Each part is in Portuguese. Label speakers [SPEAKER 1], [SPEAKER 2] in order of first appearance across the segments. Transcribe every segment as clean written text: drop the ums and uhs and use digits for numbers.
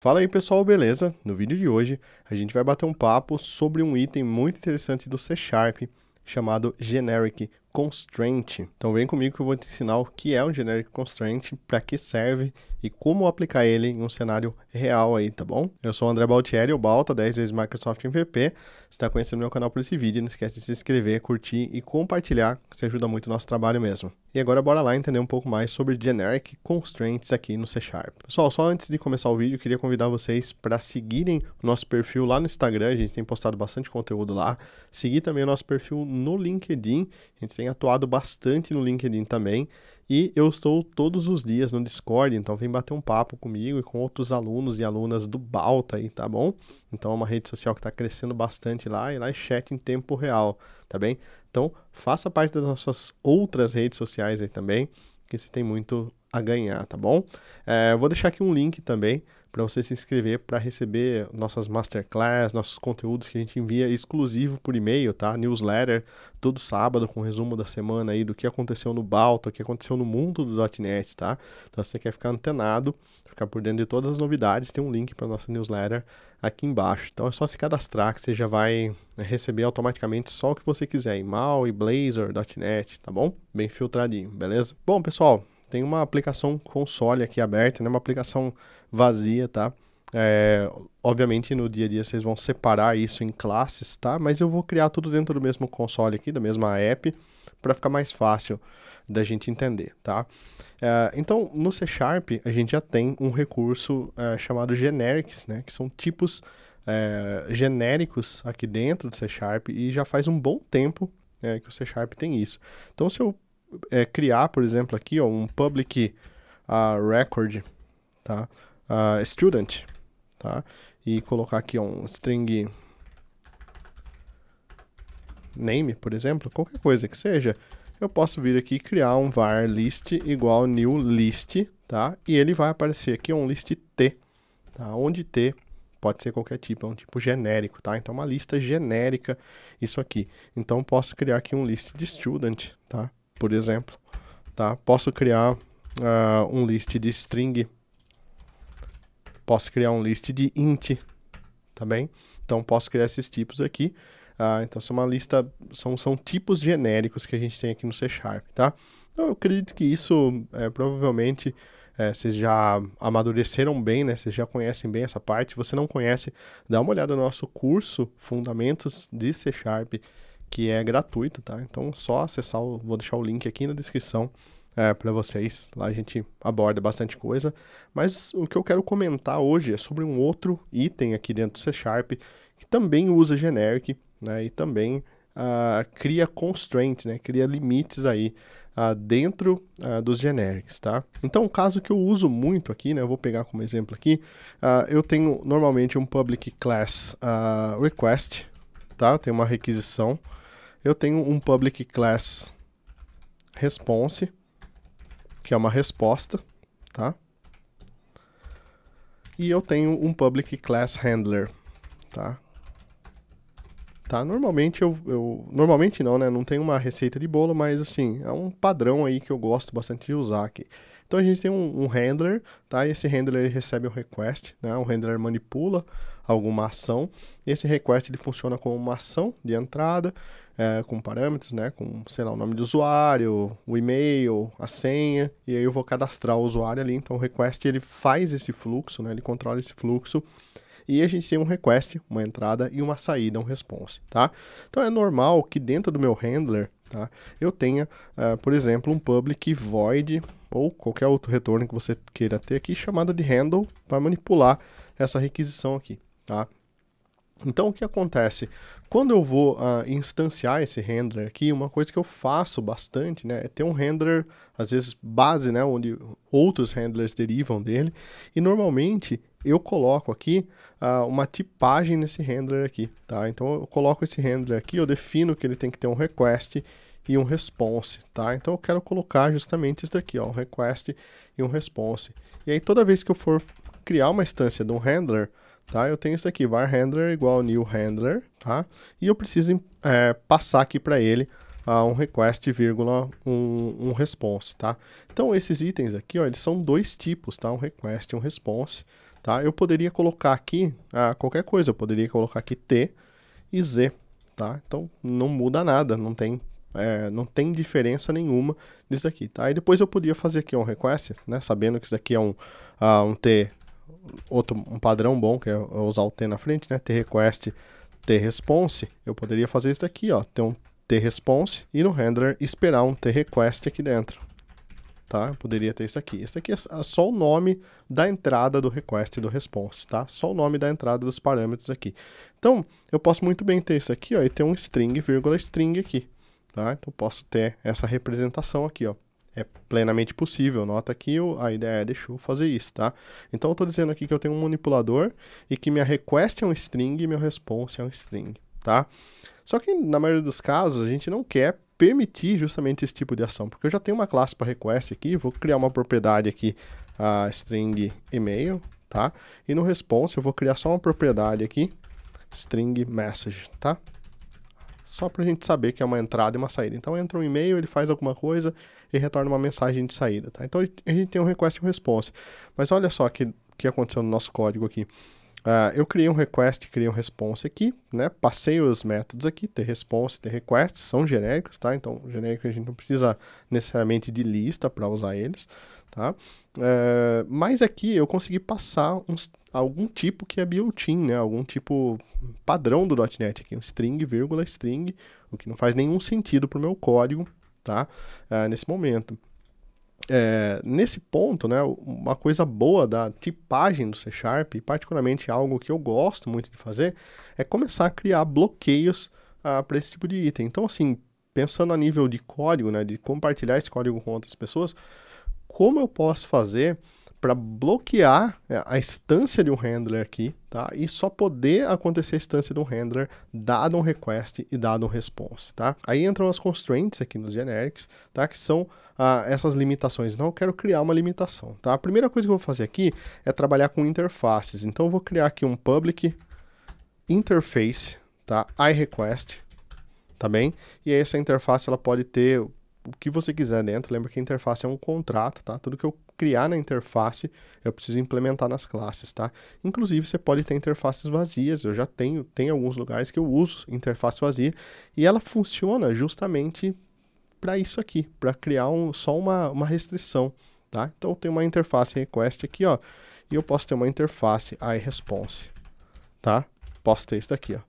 [SPEAKER 1] Fala aí pessoal, beleza? No vídeo de hoje a gente vai bater um papo sobre um item muito interessante do C Sharp chamado Generic Constraint. Então vem comigo que eu vou te ensinar o que é um Generic Constraint, para que serve e como aplicar ele em um cenário real aí, tá bom? Eu sou o André Baltieri, o Balta, 10 vezes Microsoft MVP. Se está conhecendo meu canal por esse vídeo, não esquece de se inscrever, curtir e compartilhar, que isso ajuda muito o nosso trabalho mesmo. E agora bora lá entender um pouco mais sobre Generic Constraints aqui no C Sharp. Pessoal, só antes de começar o vídeo, eu queria convidar vocês para seguirem o nosso perfil lá no Instagram, a gente tem postado bastante conteúdo lá. Seguir também o nosso perfil no LinkedIn, a gente tem atuado bastante no LinkedIn também. E eu estou todos os dias no Discord, então vem bater um papo comigo e com outros alunos e alunas do Balta aí, tá bom? Então é uma rede social que está crescendo bastante lá, e lá é chat em tempo real, tá bem? Então faça parte das nossas outras redes sociais aí também, que você tem muito a ganhar, tá bom? Eu vou deixar aqui um link também para você se inscrever para receber nossas masterclass, nossos conteúdos que a gente envia exclusivo por e-mail, tá? Newsletter, todo sábado com resumo da semana aí do que aconteceu no Balta, o que aconteceu no mundo do .NET, tá? Então se você quer ficar antenado, ficar por dentro de todas as novidades, tem um link para nossa newsletter aqui embaixo. Então é só se cadastrar que você já vai receber automaticamente só o que você quiser, em MAL, e Blazor, .NET, tá bom? Bem filtradinho, beleza? Bom, pessoal, tem uma aplicação console aqui aberta, né? Uma aplicação vazia, tá? Obviamente no dia a dia vocês vão separar isso em classes, tá? Mas eu vou criar tudo dentro do mesmo console aqui, da mesma app, para ficar mais fácil da gente entender, tá? Então, no C Sharp, a gente já tem um recurso chamado generics, né? Que são tipos genéricos aqui dentro do C Sharp, e já faz um bom tempo que o C Sharp tem isso. Então, se eu criar, por exemplo, aqui ó, um public record, tá? Student, tá? E colocar aqui ó, um string name, por exemplo, qualquer coisa que seja, eu posso vir aqui e criar um var list igual new list, tá? E ele vai aparecer aqui um list T, tá? Onde T pode ser qualquer tipo, é um tipo genérico, tá? Então, uma lista genérica, isso aqui. Então, posso criar aqui um list de student, tá? Por exemplo, tá? Posso criar um list de string, posso criar um list de int, tá bem? Então, posso criar esses tipos aqui. Então, são uma lista, são tipos genéricos que a gente tem aqui no C Sharp, tá? Então, eu acredito que isso, provavelmente, vocês já amadureceram bem, né? Vocês já conhecem bem essa parte. Se você não conhece, dá uma olhada no nosso curso Fundamentos de C Sharp, que é gratuito, tá? Então, só acessar, vou deixar o link aqui na descrição para vocês. Lá a gente aborda bastante coisa. Mas o que eu quero comentar hoje é sobre um outro item aqui dentro do C Sharp, que também usa generic, né? E também cria constraints, né? Cria limites aí dentro dos generics, tá? Então, um caso que eu uso muito aqui, né? Eu vou pegar como exemplo aqui. Eu tenho normalmente um public class request, tá? Eu tenho uma requisição. Eu tenho um public class response, que é uma resposta, tá? E eu tenho um public class handler, tá? Normalmente normalmente não, né? Não tem uma receita de bolo, mas assim, é um padrão aí que eu gosto bastante de usar aqui. Então a gente tem um handler, tá? E esse handler ele recebe um request, né? O handler manipula alguma ação. Esse request ele funciona como uma ação de entrada, com parâmetros, né? Com, sei lá, o nome do usuário, o e-mail, a senha, e aí eu vou cadastrar o usuário ali. Então o request ele faz esse fluxo, né? Ele controla esse fluxo. E a gente tem um request, uma entrada e uma saída, um response, tá? Então é normal que dentro do meu handler, tá, eu tenha, por exemplo, um public void ou qualquer outro retorno que você queira ter aqui, chamado de handle, para manipular essa requisição aqui, tá? Então, o que acontece? Quando eu vou instanciar esse handler aqui, uma coisa que eu faço bastante, né, é ter um handler, às vezes, base, né, onde outros handlers derivam dele, e normalmente eu coloco aqui uma tipagem nesse handler aqui, tá? Então, eu coloco esse handler aqui, eu defino que ele tem que ter um request e um response, tá? Então, eu quero colocar justamente isso daqui, ó, um request e um response. E aí, toda vez que eu for criar uma instância de um handler, tá? Eu tenho isso aqui, var handler igual new handler, tá? E eu preciso passar aqui para ele um request, vírgula, um response, tá? Então, esses itens aqui, ó, eles são dois tipos, tá? Um request e um response, tá? Eu poderia colocar aqui qualquer coisa, eu poderia colocar aqui T e Z, tá? Então não muda nada, não tem diferença nenhuma disso aqui, tá? E depois eu podia fazer aqui um request, né? Sabendo que isso aqui é um T, um padrão bom, que é usar o T na frente, né? T request, T response, eu poderia fazer isso daqui, ó, ter um T response e no handler esperar um T request aqui dentro. Tá? Eu poderia ter isso aqui. Isso aqui é só o nome da entrada do request e do response, tá? Só o nome da entrada dos parâmetros aqui. Então, eu posso muito bem ter isso aqui, ó, e ter um string, vírgula, string aqui, tá? Então, eu posso ter essa representação aqui, ó. É plenamente possível. Nota que a ideia deixa eu fazer isso, tá? Então, eu estou dizendo aqui que eu tenho um manipulador e que minha request é um string e meu response é um string, tá? Só que, na maioria dos casos, a gente não quer permitir justamente esse tipo de ação, porque eu já tenho uma classe para request aqui, vou criar uma propriedade aqui, a string email, tá? E no response eu vou criar só uma propriedade aqui, string message, tá? Só para a gente saber que é uma entrada e uma saída. Então entra um e-mail, ele faz alguma coisa e retorna uma mensagem de saída, tá? Então a gente tem um request e um response. Mas olha só o que aconteceu no nosso código aqui. Eu criei um request, criei um response aqui, né? Passei os métodos aqui, tResponse, tRequest, são genéricos, tá? Então, genérico a gente não precisa necessariamente de lista para usar eles, tá? Mas aqui eu consegui passar algum tipo que é built-in, né? Algum tipo padrão do .NET aqui, um string, vírgula, string, o que não faz nenhum sentido para o meu código, tá? Nesse momento. Nesse ponto, né, uma coisa boa da tipagem do C#, e particularmente algo que eu gosto muito de fazer, é começar a criar bloqueios para esse tipo de item. Então, assim, pensando a nível de código, né, de compartilhar esse código com outras pessoas, como eu posso fazer para bloquear a instância de um handler aqui, tá? E só poder acontecer a instância de um handler dado um request e dado um response, tá? Aí entram as constraints aqui nos generics, tá? Que são essas limitações. Não, eu quero criar uma limitação, tá? A primeira coisa que eu vou fazer aqui é trabalhar com interfaces. Então eu vou criar aqui um public interface, tá? iRequest, tá bem? E aí essa interface ela pode ter o que você quiser dentro. Lembra que a interface é um contrato, tá? Tudo que eu criar na interface, eu preciso implementar nas classes, tá? Inclusive, você pode ter interfaces vazias, eu já tem alguns lugares que eu uso interface vazia, e ela funciona justamente para isso aqui, para criar só uma restrição, tá? Então, eu tenho uma interface request aqui, ó, e eu posso ter uma interface iResponse, tá? Posso ter isso daqui, ó.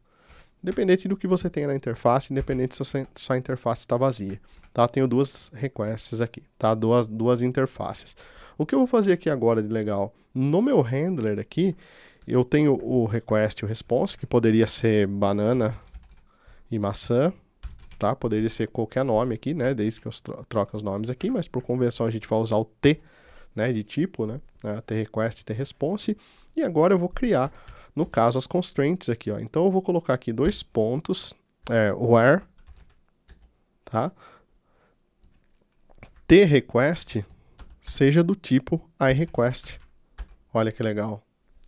[SPEAKER 1] Independente do que você tenha na interface, independente se sua interface está vazia, tá? Tenho duas requests aqui, tá? Duas interfaces. O que eu vou fazer aqui agora de legal? No meu handler aqui, eu tenho o request e o response, que poderia ser banana e maçã, tá? Poderia ser qualquer nome aqui, né? Desde que eu troque os nomes aqui, mas por convenção a gente vai usar o T, né? De tipo, né? tRequest, tResponse. E agora eu vou criar, no caso, as constraints aqui, ó. Então eu vou colocar aqui dois pontos, where, tá? tRequest seja do tipo iRequest. Olha que legal,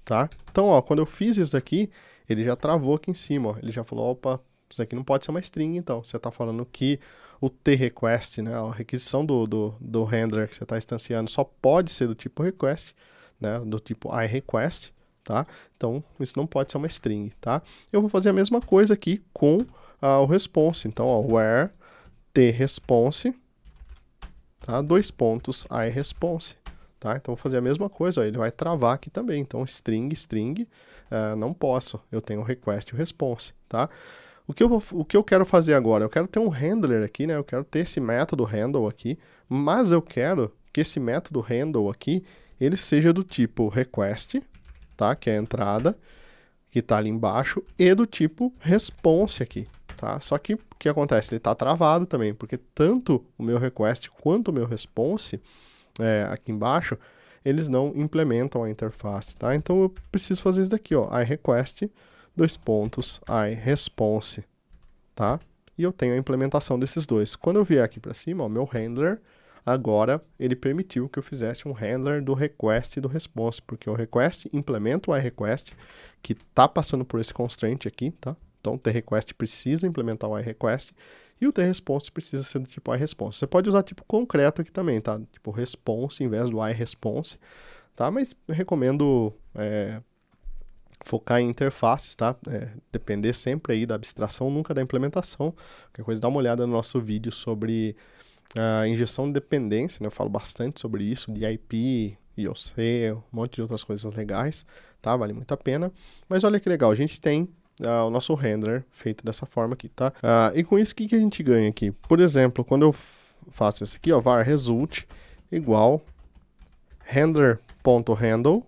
[SPEAKER 1] tá? Então, ó, quando eu fiz isso daqui, ele já travou aqui em cima, ó. Ele já falou, opa, isso aqui não pode ser uma string, então. Você está falando que o tRequest, né, a requisição do handler que você está instanciando só pode ser do tipo request, né, do tipo iRequest, tá? Então, isso não pode ser uma string, tá? Eu vou fazer a mesma coisa aqui com o response. Então, ó, where tResponse, tá? Dois pontos iResponse, tá? Então, vou fazer a mesma coisa, ó, ele vai travar aqui também. Então, string, não posso. Eu tenho o request e o response, tá? O que eu quero fazer agora? Eu quero ter um handler aqui, né? Eu quero ter esse método handle aqui, mas eu quero que esse método handle aqui, ele seja do tipo request, tá? Que é a entrada, que está ali embaixo, e do tipo response aqui, tá? Só que o que acontece? Ele está travado também, porque tanto o meu request quanto o meu response, aqui embaixo, eles não implementam a interface, tá? Então eu preciso fazer isso daqui, ó, iRequest, dois pontos, iResponse, tá? E eu tenho a implementação desses dois. Quando eu vier aqui para cima, ó, meu handler, agora ele permitiu que eu fizesse um handler do request e do response, porque o request implementa o iRequest, que está passando por esse constraint aqui, tá? Então o tRequest precisa implementar o iRequest, e o tResponse precisa ser do tipo iResponse. Você pode usar tipo concreto aqui também, tá? Tipo response em vez do iResponse, tá? Mas eu recomendo focar em interfaces, tá? Depender sempre aí da abstração, nunca da implementação. Qualquer coisa, dá uma olhada no nosso vídeo sobre a injeção de dependência, né? Eu falo bastante sobre isso, de IP, IOC, um monte de outras coisas legais, tá? Vale muito a pena. Mas olha que legal, a gente tem o nosso render feito dessa forma aqui, tá? E com isso, o que a gente ganha aqui? Por exemplo, quando eu faço isso aqui, ó, var result igual render.handle,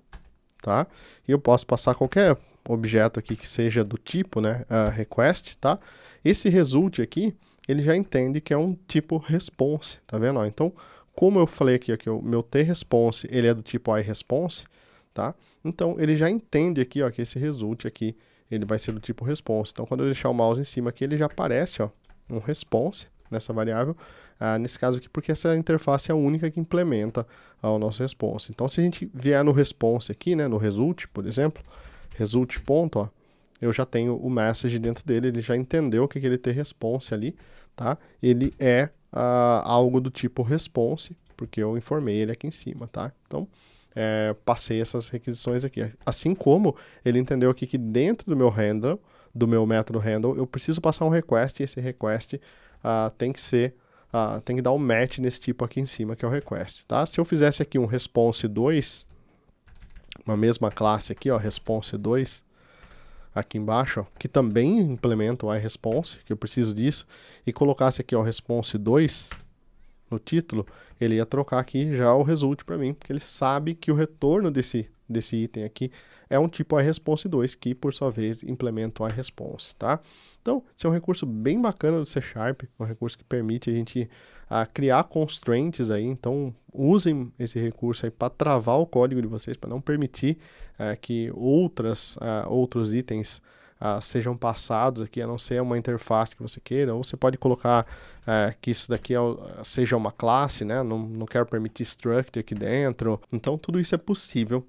[SPEAKER 1] tá? E eu posso passar qualquer objeto aqui que seja do tipo, né, request, tá? Esse result aqui, ele já entende que é um tipo response, tá vendo? Ó, então, como eu falei aqui, ó, que o meu tResponse, ele é do tipo iResponse, tá? Então, ele já entende aqui, ó, que esse result aqui, ele vai ser do tipo response. Então, quando eu deixar o mouse em cima aqui, ele já aparece, ó, um response nessa variável, nesse caso aqui, porque essa interface é a única que implementa o nosso response. Então, se a gente vier no response aqui, né, no result, por exemplo, result ponto, ó, eu já tenho o message dentro dele, ele já entendeu o que ele tem response ali, tá? Ele é algo do tipo response, porque eu informei ele aqui em cima, tá? Então, passei essas requisições aqui. Assim como ele entendeu aqui que dentro do meu handle, do meu método handle, eu preciso passar um request, e esse request tem que ser, tem que dar um match nesse tipo aqui em cima, que é o request, tá? Se eu fizesse aqui um response 2, uma mesma classe aqui, ó, response 2, aqui embaixo, ó, que também implementa o iResponse, que eu preciso disso, e colocasse aqui, ó, response 2 no título, ele ia trocar aqui já o result para mim, porque ele sabe que o retorno desse item aqui é um tipo iResponse 2, que por sua vez implementa o iResponse, tá? Então, esse é um recurso bem bacana do C#, um recurso que permite a gente criar constraints aí, então usem esse recurso aí para travar o código de vocês, para não permitir que outros itens sejam passados aqui, a não ser uma interface que você queira, ou você pode colocar que isso daqui seja uma classe, né? Não quero permitir struct aqui dentro. Então, tudo isso é possível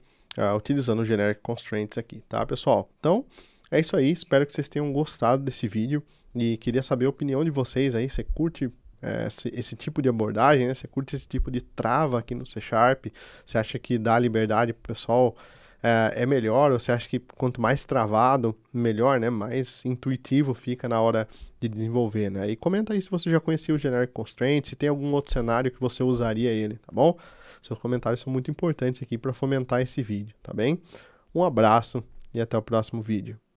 [SPEAKER 1] utilizando o Generic Constraints aqui, tá, pessoal? Então, é isso aí. Espero que vocês tenham gostado desse vídeo e queria saber a opinião de vocês aí. Você curte esse tipo de abordagem, né? Você curte esse tipo de trava aqui no C#? Você acha que dá liberdade para o pessoal é melhor, ou você acha que quanto mais travado, melhor, né? Mais intuitivo fica na hora de desenvolver, né? E comenta aí se você já conhecia o Generic Constraint, se tem algum outro cenário que você usaria ele, tá bom? Seus comentários são muito importantes aqui para fomentar esse vídeo, tá bem? Um abraço e até o próximo vídeo.